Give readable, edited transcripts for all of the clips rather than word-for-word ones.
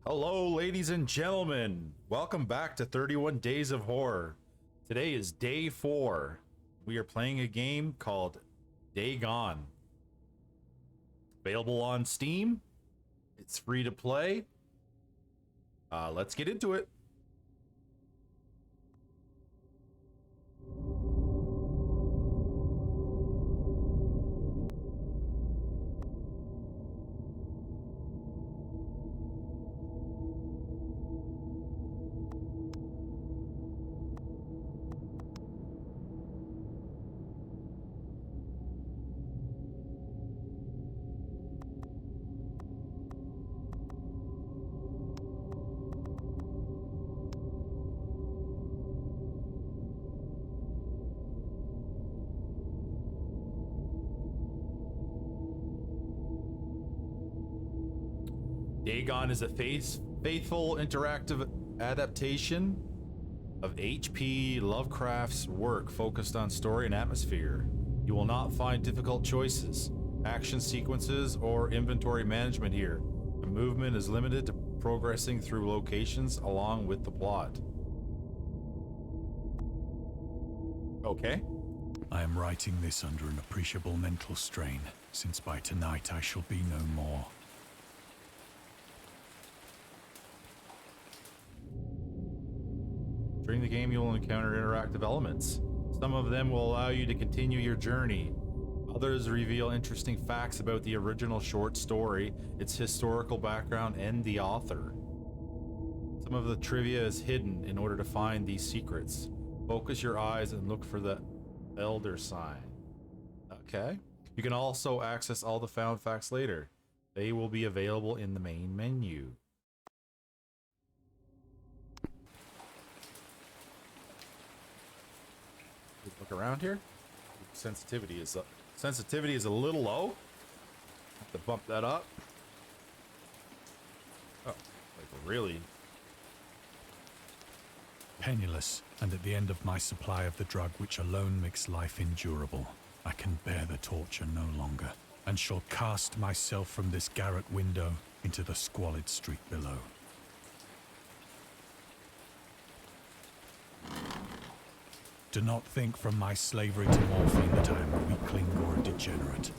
Hello, ladies and gentlemen. Welcome back to 31 Days of Horror. Today is day 4. We are playing a game called Dagon. Available on Steam. It's free to play. Let's get into it. Dagon is a faithful interactive adaptation of H.P. Lovecraft's work focused on story and atmosphere. You will not find difficult choices, action sequences, or inventory management here. The movement is limited to progressing through locations along with the plot. Okay. I am writing this under an appreciable mental strain, since by tonight I shall be no more. During the game, you will encounter interactive elements. Some of them will allow you to continue your journey. Others reveal interesting facts about the original short story, its historical background, and the author. Some of the trivia is hidden in order to find these secrets. Focus your eyes and look for the Elder sign. Okay. You can also access all the found facts later. They will be available in the main menu. Look around here. Sensitivity is a little low. Have to bump that up. Oh, like really? Penniless, and at the end of my supply of the drug which alone makes life endurable, I can bear the torture no longer, and shall cast myself from this garret window into the squalid street below. Do not think from my slavery to morphine that I am a weakling or a degenerate.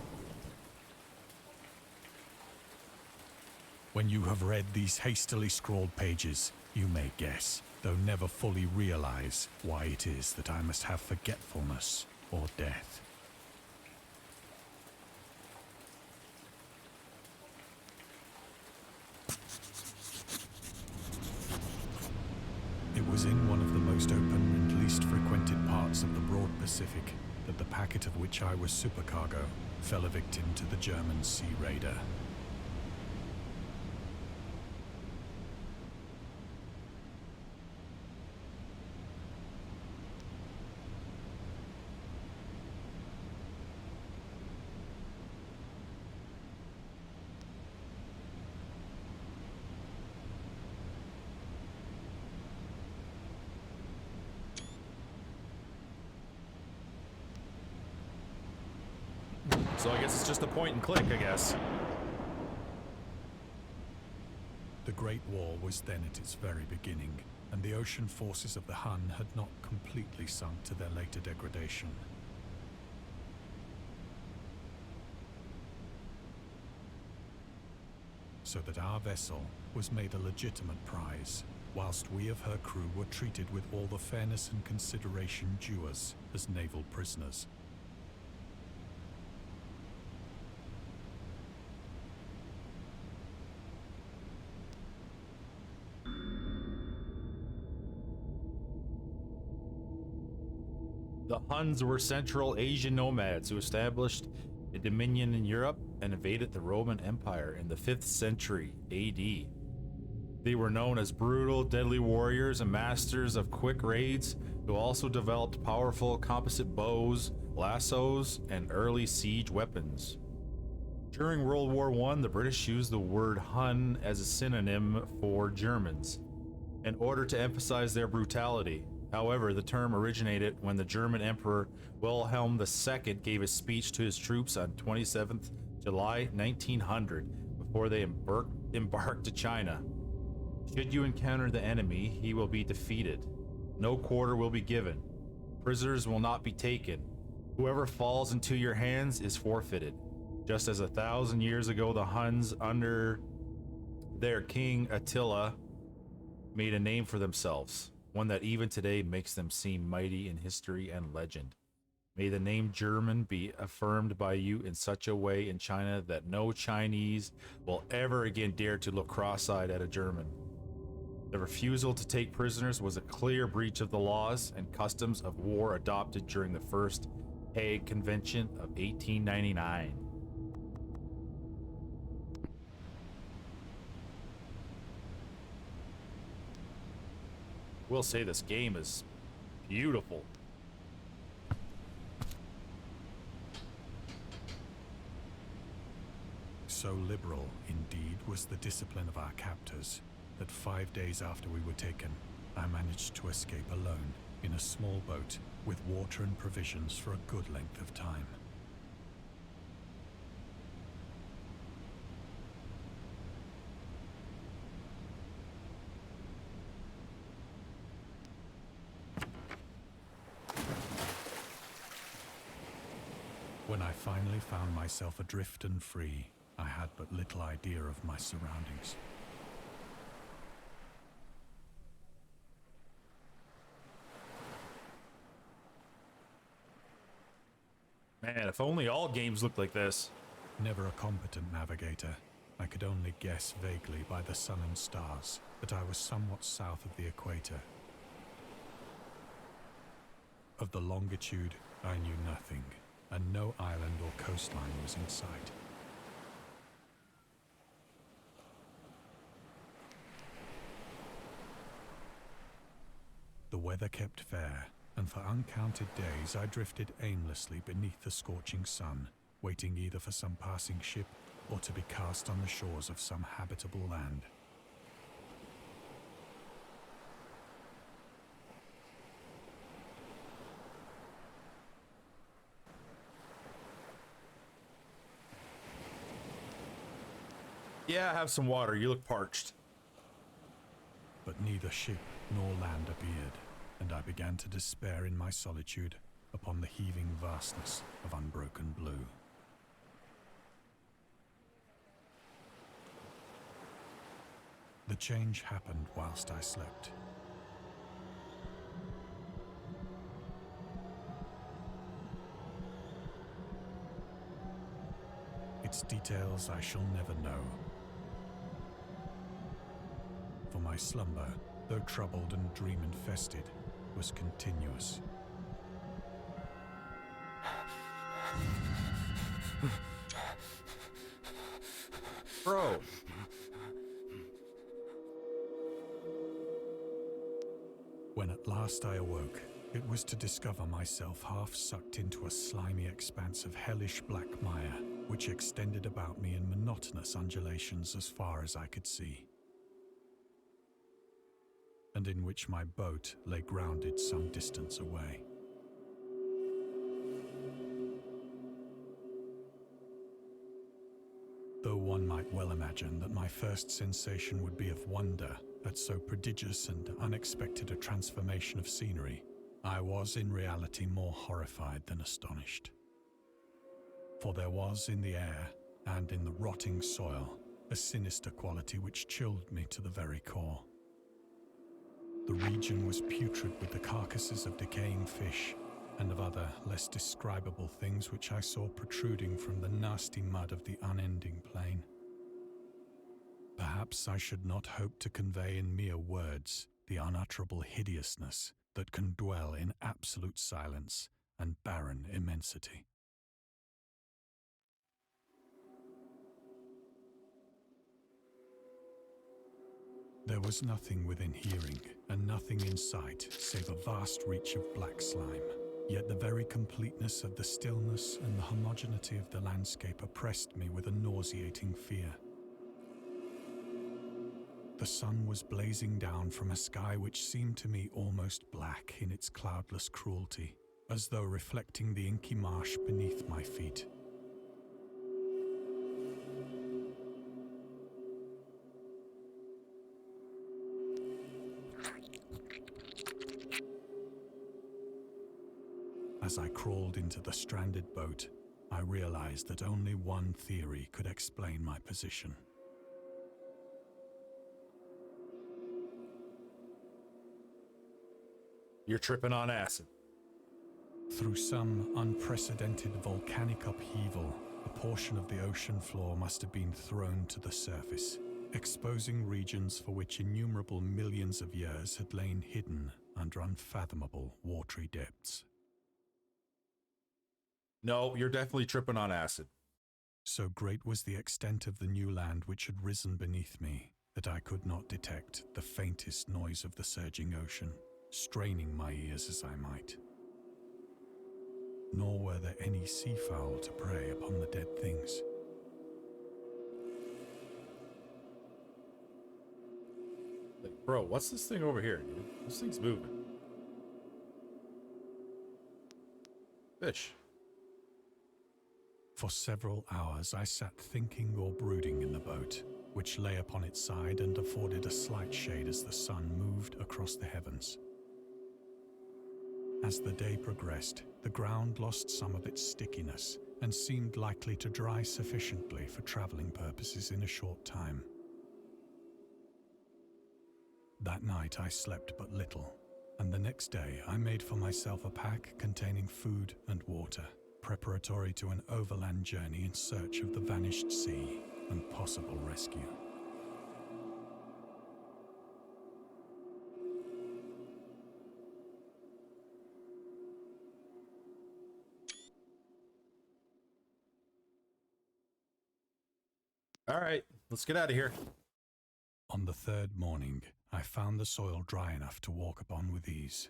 When you have read these hastily scrawled pages, you may guess, though never fully realize, why it is that I must have forgetfulness or death. It was in one of the most open and least frequented parts of the broad Pacific that the packet of which I was supercargo fell a victim to the German sea raider. So I guess it's just a point and click, I guess. The Great War was then at its very beginning, and the ocean forces of the Hun had not completely sunk to their later degradation. So that our vessel was made a legitimate prize, whilst we of her crew were treated with all the fairness and consideration due us as naval prisoners. The Huns were Central Asian nomads who established a dominion in Europe and invaded the Roman Empire in the 5th century AD. They were known as brutal, deadly warriors and masters of quick raids who also developed powerful composite bows, lassos, and early siege weapons. During World War I, the British used the word Hun as a synonym for Germans in order to emphasize their brutality. However, the term originated when the German Emperor Wilhelm II gave a speech to his troops on 27th July 1900 before they embarked to China. Should you encounter the enemy, he will be defeated. No quarter will be given. Prisoners will not be taken. Whoever falls into your hands is forfeited. Just as 1,000 years ago, the Huns, under their king Attila, made a name for themselves, one that even today makes them seem mighty in history and legend. May the name German be affirmed by you in such a way in China that no Chinese will ever again dare to look cross-eyed at a German. The refusal to take prisoners was a clear breach of the laws and customs of war adopted during the First Hague Convention of 1899. We'll say this game is beautiful. So liberal, indeed, was the discipline of our captors, that 5 days after we were taken, I managed to escape alone in a small boat with water and provisions for a good length of time. When I finally found myself adrift and free, I had but little idea of my surroundings. Man, if only all games looked like this. Never a competent navigator, I could only guess vaguely by the sun and stars that I was somewhat south of the equator. Of the longitude, I knew nothing, and no island or coastline was in sight. The weather kept fair, and for uncounted days I drifted aimlessly beneath the scorching sun, waiting either for some passing ship or to be cast on the shores of some habitable land. Yeah, have some water. You look parched. But neither ship nor land appeared, and I began to despair in my solitude upon the heaving vastness of unbroken blue. The change happened whilst I slept. Its details I shall never know. For my slumber, though troubled and dream-infested, was continuous. Bro. When at last I awoke, it was to discover myself half sucked into a slimy expanse of hellish black mire, which extended about me in monotonous undulations as far as I could see, and in which my boat lay grounded some distance away. Though one might well imagine that my first sensation would be of wonder at so prodigious and unexpected a transformation of scenery, I was in reality more horrified than astonished. For there was in the air and in the rotting soil a sinister quality which chilled me to the very core. The region was putrid with the carcasses of decaying fish and of other less describable things which I saw protruding from the nasty mud of the unending plain. Perhaps I should not hope to convey in mere words the unutterable hideousness that can dwell in absolute silence and barren immensity. There was nothing within hearing, and nothing in sight, save a vast reach of black slime. Yet the very completeness of the stillness and the homogeneity of the landscape oppressed me with a nauseating fear. The sun was blazing down from a sky which seemed to me almost black in its cloudless cruelty, as though reflecting the inky marsh beneath my feet. As I crawled into the stranded boat, I realized that only one theory could explain my position. You're tripping on acid. Through some unprecedented volcanic upheaval, a portion of the ocean floor must have been thrown to the surface, exposing regions for which innumerable millions of years had lain hidden under unfathomable watery depths. No, you're definitely tripping on acid. So great was the extent of the new land which had risen beneath me that I could not detect the faintest noise of the surging ocean, straining my ears as I might. Nor were there any seafowl to prey upon the dead things. Like, bro, what's this thing over here, dude? This thing's moving. Fish. For several hours I sat thinking or brooding in the boat, which lay upon its side and afforded a slight shade as the sun moved across the heavens. As the day progressed, the ground lost some of its stickiness and seemed likely to dry sufficiently for traveling purposes in a short time. That night I slept but little, and the next day I made for myself a pack containing food and water, preparatory to an overland journey in search of the vanished sea and possible rescue. All right, let's get out of here. On the third morning, I found the soil dry enough to walk upon with ease.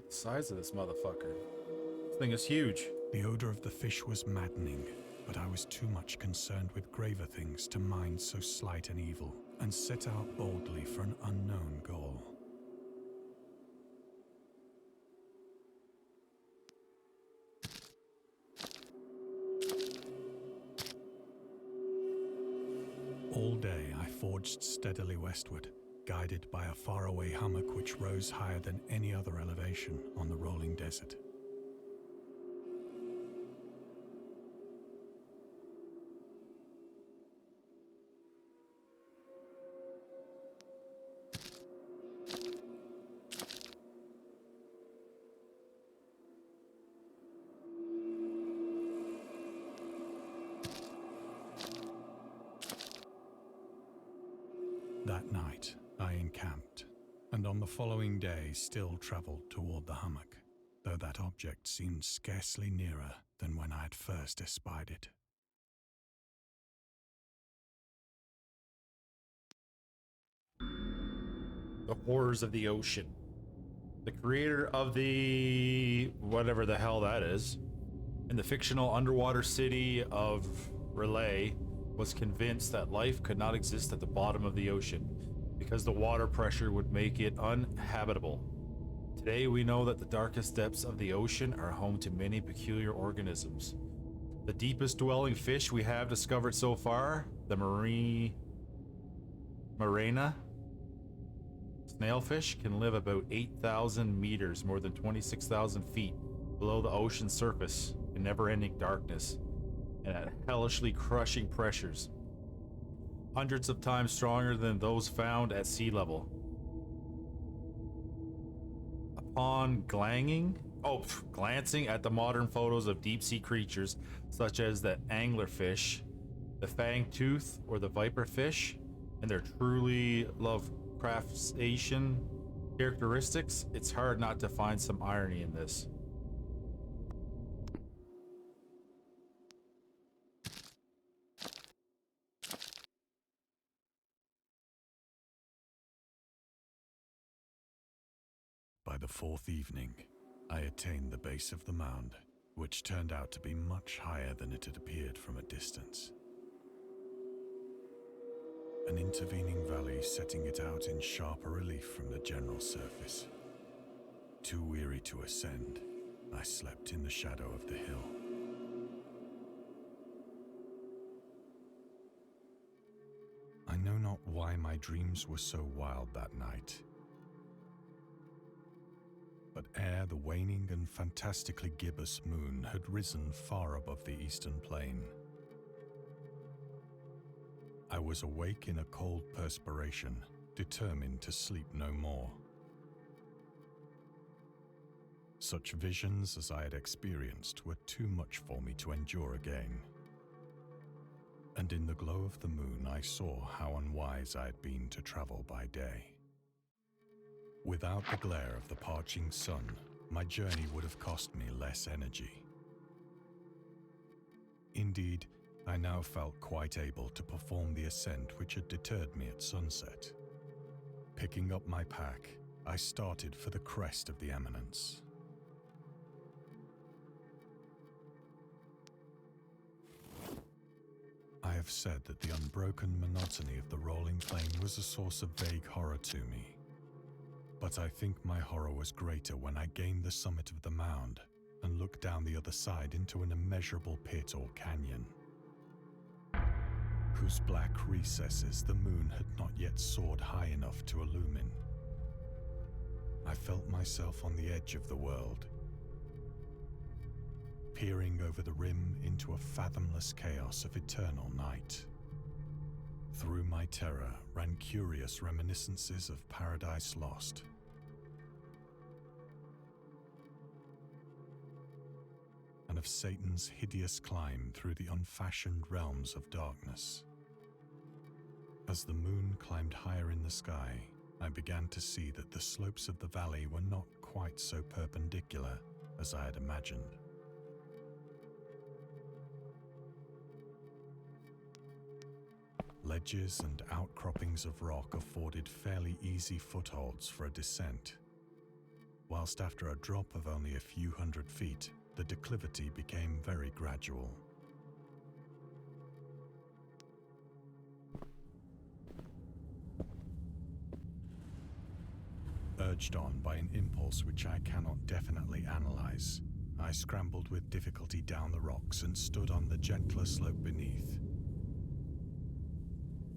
The size of this motherfucker. This thing is huge. The odor of the fish was maddening, but I was too much concerned with graver things to mind so slight an evil, and set out boldly for an unknown goal. All day I forged steadily westward, guided by a faraway hummock which rose higher than any other elevation on the rolling desert. That night, I encamped, and on the following day still travelled toward the hummock, though that object seemed scarcely nearer than when I had first espied it. The horrors of the ocean. The creator of the whatever the hell that is, in the fictional underwater city of Relay, was convinced that life could not exist at the bottom of the ocean because the water pressure would make it uninhabitable. Today we know that the darkest depths of the ocean are home to many peculiar organisms. The deepest dwelling fish we have discovered so far, the Marina snailfish, can live about 8,000 meters, more than 26,000 feet, below the ocean surface in never-ending darkness and at hellishly crushing pressures, hundreds of times stronger than those found at sea level. Upon glancing at the modern photos of deep-sea creatures such as the anglerfish, the fang-tooth, or the viperfish, and their truly Lovecraftian characteristics, it's hard not to find some irony in this. By the fourth evening, I attained the base of the mound, which turned out to be much higher than it had appeared from a distance. An intervening valley setting it out in sharper relief from the general surface. Too weary to ascend, I slept in the shadow of the hill. I know not not why my dreams were so wild that night. But ere the waning and fantastically gibbous moon had risen far above the eastern plain, I was awake in a cold perspiration, determined to sleep no more. Such visions as I had experienced were too much for me to endure again. And in the glow of the moon I saw how unwise I had been to travel by day. Without the glare of the parching sun, my journey would have cost me less energy. Indeed, I now felt quite able to perform the ascent which had deterred me at sunset. Picking up my pack, I started for the crest of the eminence. I have said that the unbroken monotony of the rolling plain was a source of vague horror to me. But I think my horror was greater when I gained the summit of the mound and looked down the other side into an immeasurable pit or canyon, whose black recesses the moon had not yet soared high enough to illumine. I felt myself on the edge of the world, peering over the rim into a fathomless chaos of eternal night. Through my terror ran curious reminiscences of Paradise Lost. And of Satan's hideous climb through the unfashioned realms of darkness. As the moon climbed higher in the sky, I began to see that the slopes of the valley were not quite so perpendicular as I had imagined. Ledges and outcroppings of rock afforded fairly easy footholds for a descent, whilst after a drop of only a few hundred feet, the declivity became very gradual. Urged on by an impulse which I cannot definitely analyze, I scrambled with difficulty down the rocks and stood on the gentler slope beneath,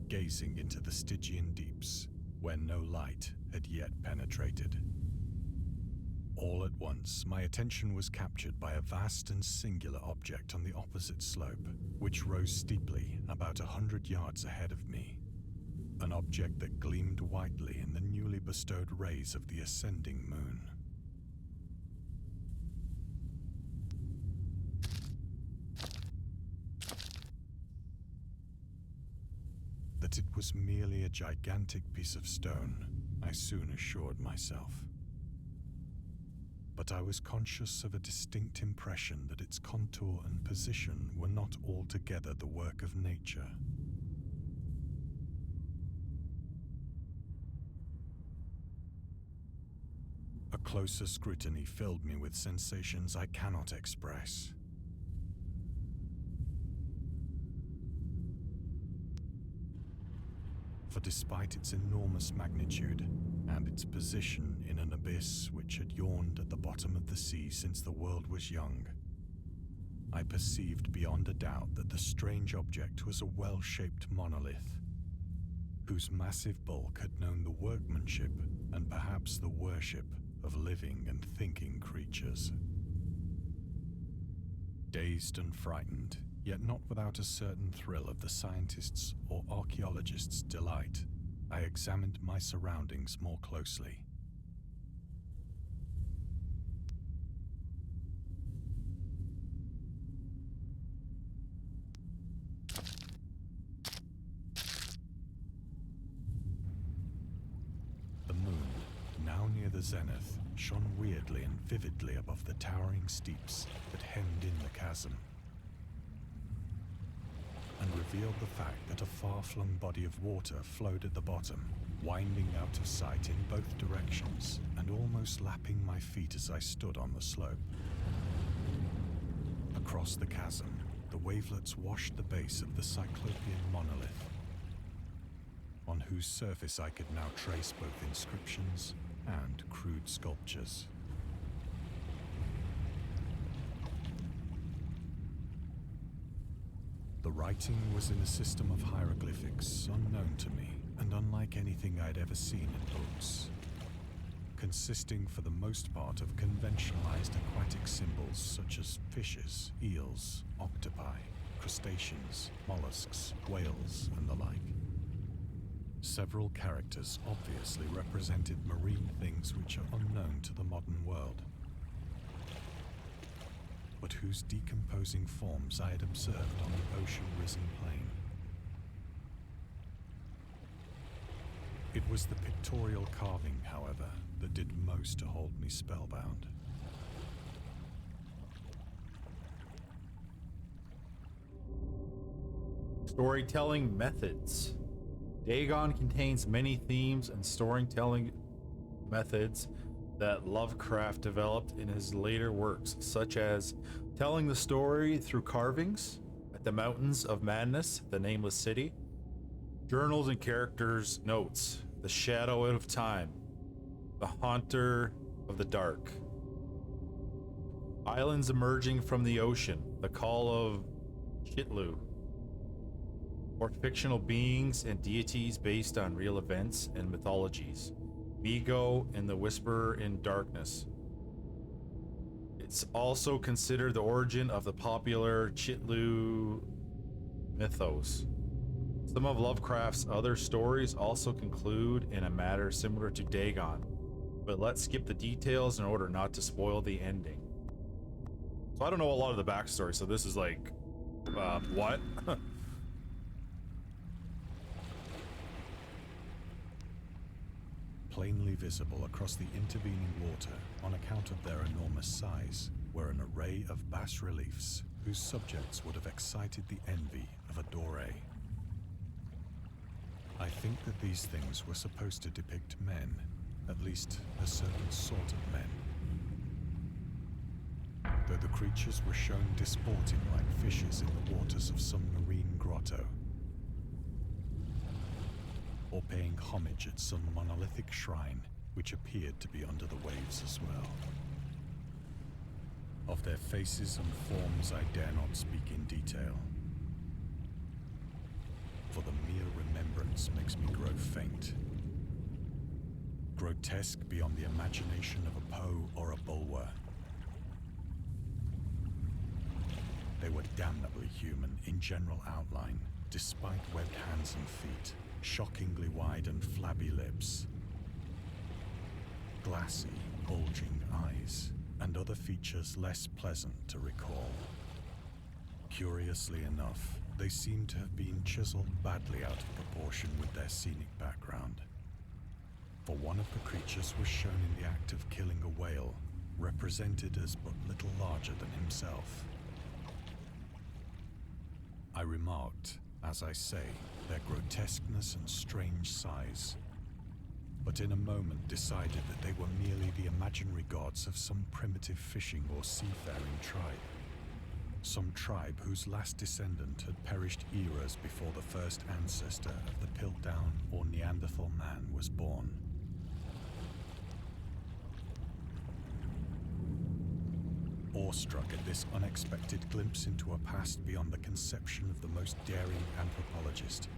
gazing into the Stygian deeps, where no light had yet penetrated. All at once, my attention was captured by a vast and singular object on the opposite slope, which rose steeply about 100 yards ahead of me. An object that gleamed whitely in the newly bestowed rays of the ascending moon. That it was merely a gigantic piece of stone, I soon assured myself. But I was conscious of a distinct impression that its contour and position were not altogether the work of nature. A closer scrutiny filled me with sensations I cannot express. For despite its enormous magnitude and its position in an abyss which had yawned at the bottom of the sea since the world was young, I perceived beyond a doubt that the strange object was a well-shaped monolith, whose massive bulk had known the workmanship and perhaps the worship of living and thinking creatures. Dazed and frightened, yet not without a certain thrill of the scientist's or archaeologist's delight, I examined my surroundings more closely. The moon, now near the zenith, shone weirdly and vividly above the towering steeps that hemmed in the chasm, and revealed the fact that a far-flung body of water flowed at the bottom, winding out of sight in both directions and almost lapping my feet as I stood on the slope. Across the chasm, the wavelets washed the base of the Cyclopean monolith, on whose surface I could now trace both inscriptions and crude sculptures. The writing was in a system of hieroglyphics unknown to me, and unlike anything I'd ever seen in books, consisting for the most part of conventionalized aquatic symbols such as fishes, eels, octopi, crustaceans, mollusks, whales, and the like. Several characters obviously represented marine things which are unknown to the modern world, but whose decomposing forms I had observed on the ocean-risen plain. It was the pictorial carving, however, that did most to hold me spellbound. Storytelling methods. Dagon contains many themes and storytelling methods that Lovecraft developed in his later works, such as telling the story through carvings at the Mountains of Madness, the Nameless City, journals and characters' notes, the Shadow Out of Time, the Haunter of the Dark, islands emerging from the ocean, the Call of Chitlu, or fictional beings and deities based on real events and mythologies, Vigo and the Whisperer in Darkness. It's also considered the origin of the popular Chitlu mythos. Some of Lovecraft's other stories also conclude in a manner similar to Dagon, but let's skip the details in order not to spoil the ending. So I don't know a lot of the backstory, so this is like, what? Plainly visible across the intervening water, on account of their enormous size, were an array of bas-reliefs whose subjects would have excited the envy of a Doré. I think that these things were supposed to depict men, at least a certain sort of men. Though the creatures were shown disporting like fishes in the waters of some marine grotto, or paying homage at some monolithic shrine which appeared to be under the waves as well. Of their faces and forms I dare not speak in detail, for the mere remembrance makes me grow faint. Grotesque beyond the imagination of a Poe or a Bulwer. They were damnably human in general outline, despite webbed hands and feet, shockingly wide and flabby lips, glassy, bulging eyes, and other features less pleasant to recall. Curiously enough, they seem to have been chiseled badly out of proportion with their scenic background. For one of the creatures was shown in the act of killing a whale, represented as but little larger than himself. I remarked, as I say, their grotesqueness and strange size, but in a moment decided that they were merely the imaginary gods of some primitive fishing or seafaring tribe. Some tribe whose last descendant had perished eras before the first ancestor of the Piltdown or Neanderthal man was born. Awestruck at this unexpected glimpse into a past beyond the conception of the most daring anthropologist,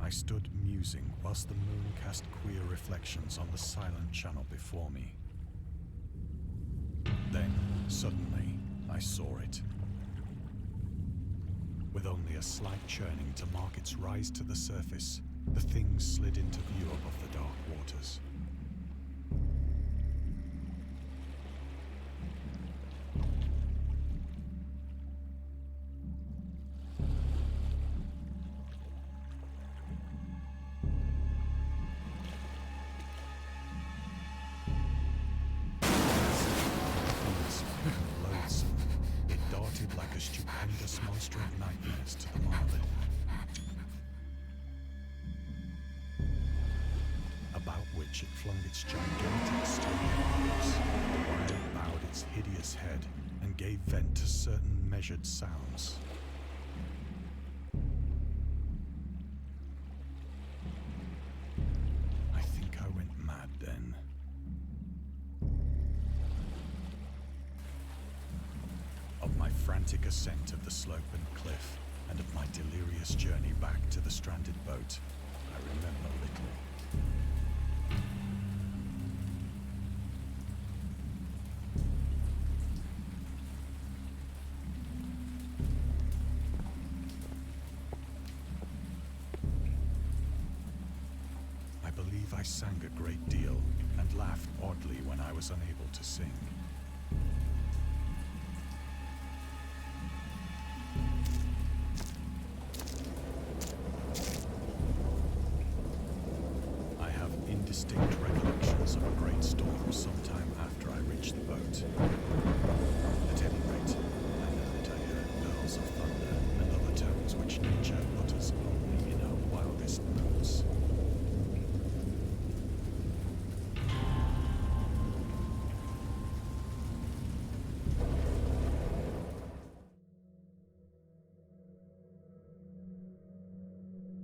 I stood musing whilst the moon cast queer reflections on the silent channel before me. Then, suddenly, I saw it. With only a slight churning to mark its rise to the surface, the thing slid into view above the dark waters. It flung its gigantic stony arms, while it bowed its hideous head and gave vent to certain measured sounds. I think I went mad then. Of my frantic ascent of the slope and cliff, and of my delirious journey back to the stranded boat, remember little. I believe I sang a great deal and laughed oddly when I was unable to sing. I have indistinct recollections of a great storm sometime after I reached the boat. At any rate, I know that I heard bells of thunder and other tones which nature utters only in her wildest moods.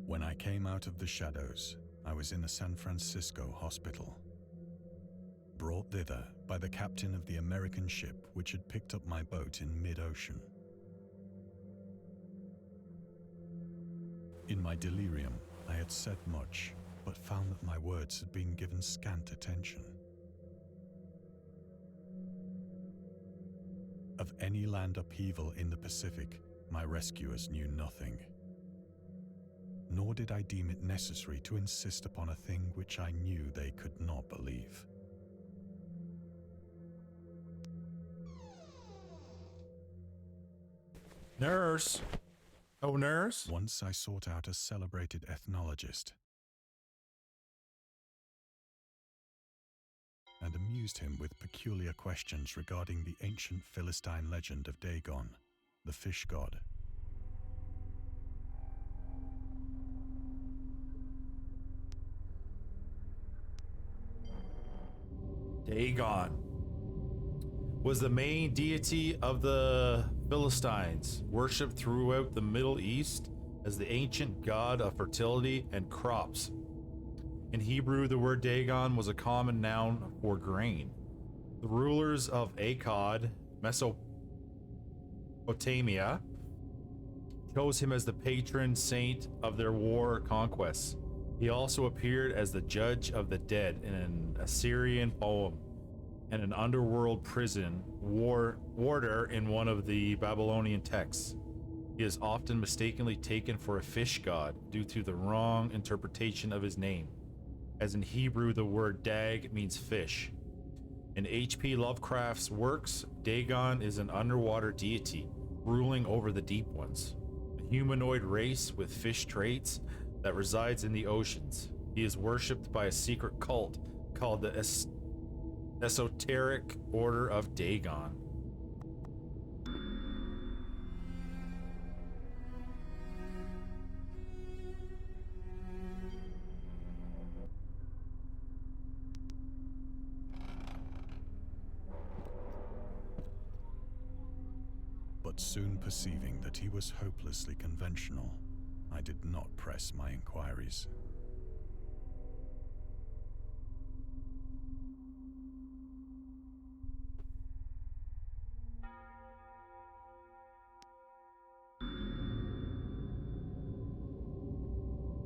When I came out of the shadows, I was in a San Francisco hospital, brought thither by the captain of the American ship which had picked up my boat in mid-ocean. In my delirium, I had said much, but found that my words had been given scant attention. Of any land upheaval in the Pacific, my rescuers knew nothing. Nor did I deem it necessary to insist upon a thing which I knew they could not believe. Nurse! Oh, nurse? Once I sought out a celebrated ethnologist and amused him with peculiar questions regarding the ancient Philistine legend of Dagon, the fish god. Dagon was the main deity of the Philistines, worshipped throughout the Middle East as the ancient god of fertility and crops. In Hebrew, the word Dagon was a common noun for grain. The rulers of Akkad, Mesopotamia, chose him as the patron saint of their war conquests. He also appeared as the judge of the dead in an Assyrian poem, and an underworld prison warder in one of the Babylonian texts. He is often mistakenly taken for a fish god due to the wrong interpretation of his name, as in Hebrew the word dag means fish. In H.P. Lovecraft's works, Dagon is an underwater deity ruling over the deep ones, a humanoid race with fish traits that resides in the oceans. He is worshipped by a secret cult called the Esoteric Order of Dagon. But soon perceiving that he was hopelessly conventional, I did not press my inquiries.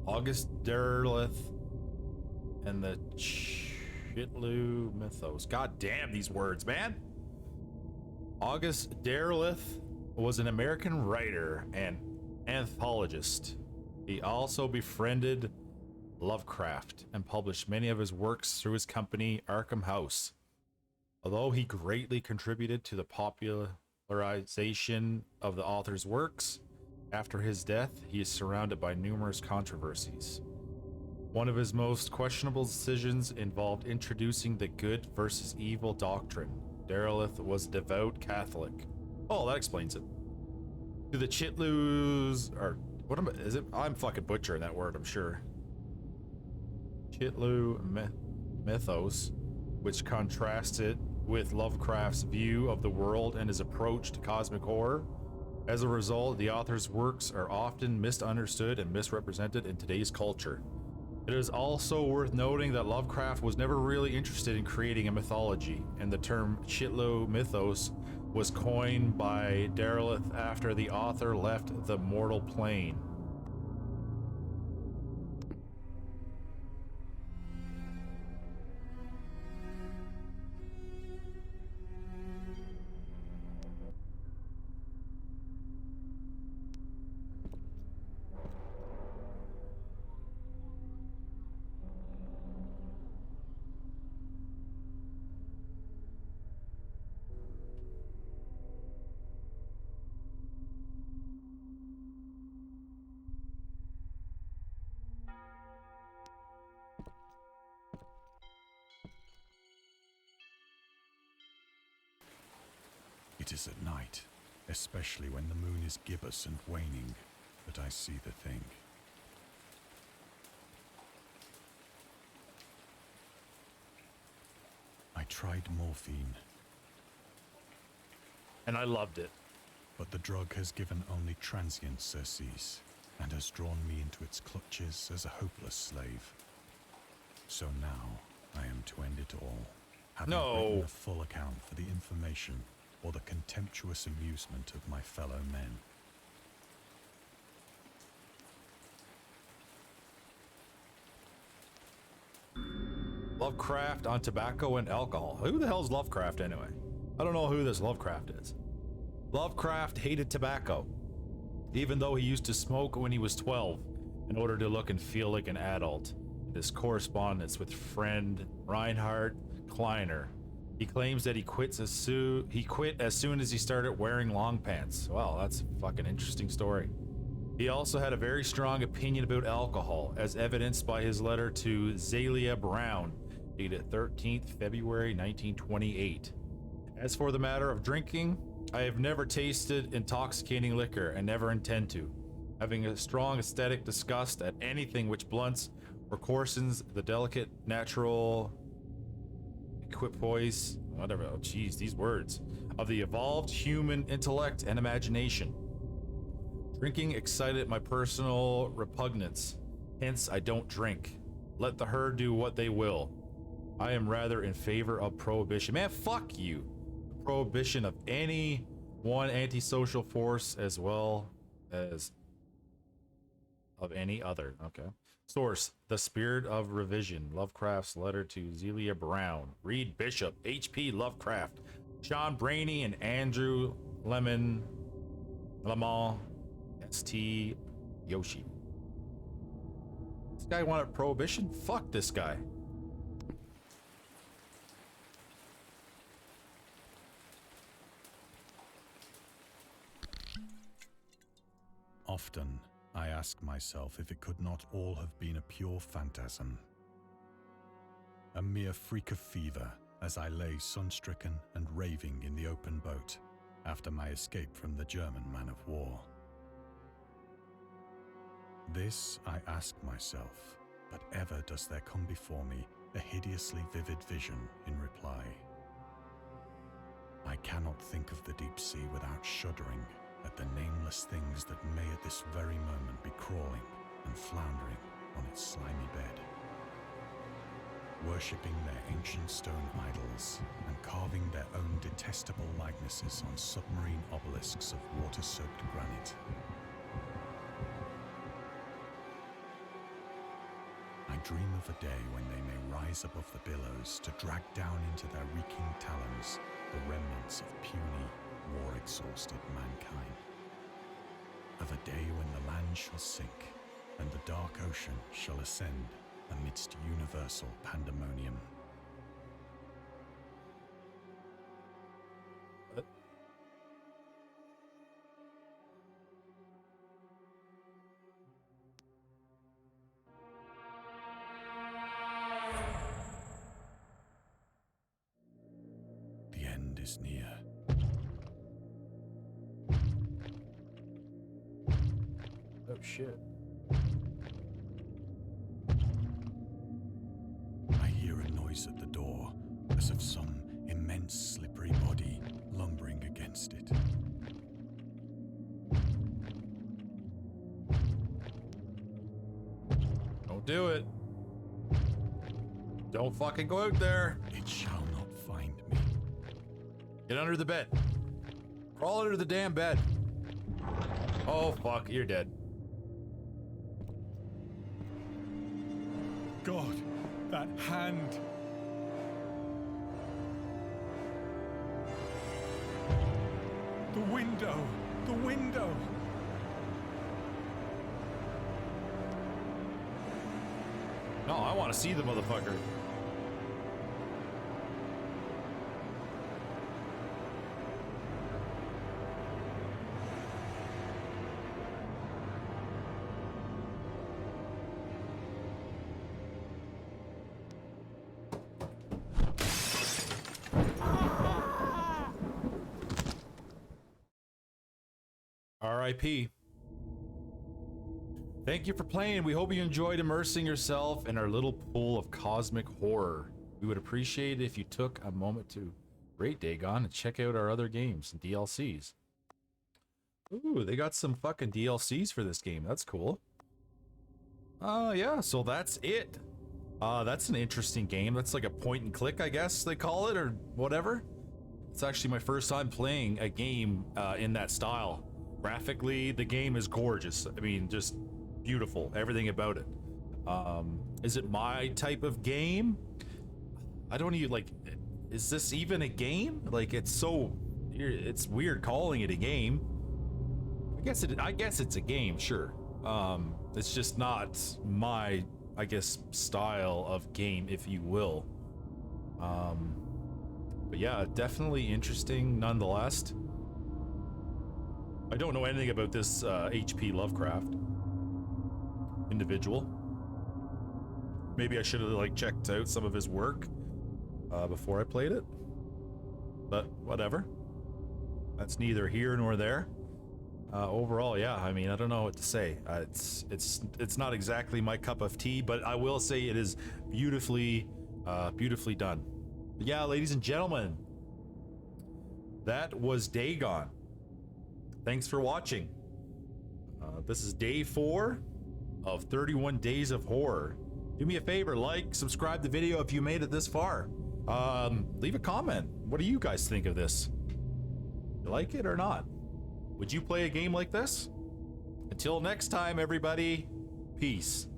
August Derleth and the Chitlu mythos. God damn these words, man. August Derleth was an American writer and anthologist. He also befriended Lovecraft and published many of his works through his company Arkham House. Although he greatly contributed to the popularization of the author's works, after his death, he is surrounded by numerous controversies. One of his most questionable decisions involved introducing the good versus evil doctrine. Derleth was a devout Catholic. Oh, that explains it. To the Chitlus, or what is it? I'm fucking butchering that word, I'm sure. Chitlu mythos, which contrasted with Lovecraft's view of the world and his approach to cosmic horror. As a result, the author's works are often misunderstood and misrepresented in today's culture. It is also worth noting that Lovecraft was never really interested in creating a mythology, and the term Chitlu mythos was coined by Derleth after the author left the mortal plane. It is at night, especially when the moon is gibbous and waning, that I see the thing. I tried morphine, And I loved it. but the drug has given only transient surcease and has drawn me into its clutches as a hopeless slave. So now I am to end it all, having written a full account for the information or the contemptuous amusement of my fellow men. Lovecraft on tobacco and alcohol. Who the hell's Lovecraft anyway? I don't know who this Lovecraft is. Lovecraft hated tobacco, even though he used to smoke when he was 12 in order to look and feel like an adult. This correspondence with friend Reinhard Kleiner. He claims that he quit as soon as he started wearing long pants. Well, that's a fucking interesting story. He also had a very strong opinion about alcohol, as evidenced by his letter to Zelia Brown, dated 13th February 1928. As for the matter of drinking, I have never tasted intoxicating liquor and never intend to, having a strong aesthetic disgust at anything which blunts or coarsens the delicate natural equipoise, whatever, oh geez, these words, of the evolved human intellect and imagination. Drinking excited my personal repugnance, hence I don't drink. Let the herd do what they will. I am rather in favor of prohibition. Man, fuck you. Prohibition of any one antisocial force as well as of any other. Okay. Source: The Spirit of Revision. Lovecraft's letter to Zelia Brown. Reed Bishop, H.P. Lovecraft, John Brainey, and Andrew Lemon Lamont, S.T. Yoshi. This guy wanted prohibition? Fuck this guy. Often, I ask myself if it could not all have been a pure phantasm. A mere freak of fever as I lay sun-stricken and raving in the open boat after my escape from the German man of war. This I ask myself, but ever does there come before me a hideously vivid vision in reply. I cannot think of the deep sea without shuddering at the nameless things that may at this very moment be crawling and floundering on its slimy bed, worshipping their ancient stone idols and carving their own detestable likenesses on submarine obelisks of water-soaked granite. I dream of a day when they may rise above the billows to drag down into their reeking talons the remnants of puny, war-exhausted mankind. Of a day when the land shall sink and the dark ocean shall ascend amidst universal pandemonium. The end is near. Oh shit. I hear a noise at the door, as of some immense slippery body lumbering against it. Don't do it. Don't fucking go out there. It shall not find me. Get under the bed. Crawl under the damn bed. Oh fuck, you're dead. God, that hand! The window! The window! No, I want to see the motherfucker. R.I.P. Thank you for playing. We hope you enjoyed immersing yourself in our little pool of cosmic horror. We would appreciate it if you took a moment to rate Dagon and check out our other games and DLCs. Ooh, they got some fucking DLCs for this game. That's cool. Yeah, so that's it. That's an interesting game. That's like a point and click, I guess they call it, or whatever. It's actually my first time playing a game in that style. Graphically, the game is gorgeous. I mean, just beautiful. Everything about it. Is it my type of game? I don't even like. Is this even a game? Like, it's weird calling it a game. I guess it's a game, sure. It's just not my, I guess, style of game, if you will. But yeah, definitely interesting nonetheless. I don't know anything about this H.P. Lovecraft individual. Maybe I should have like checked out some of his work before I played it. But whatever. That's neither here nor there. Overall, yeah, I mean, I don't know what to say. It's not exactly my cup of tea, but I will say it is beautifully done. But yeah, ladies and gentlemen, that was Dagon. Thanks for watching. This is day 4 of 31 Days of Horror. Do me a favor, like, subscribe the video if you made it this far. Leave a comment. What do you guys think of this? You like it or not? Would you play a game like this? Until next time, everybody, peace.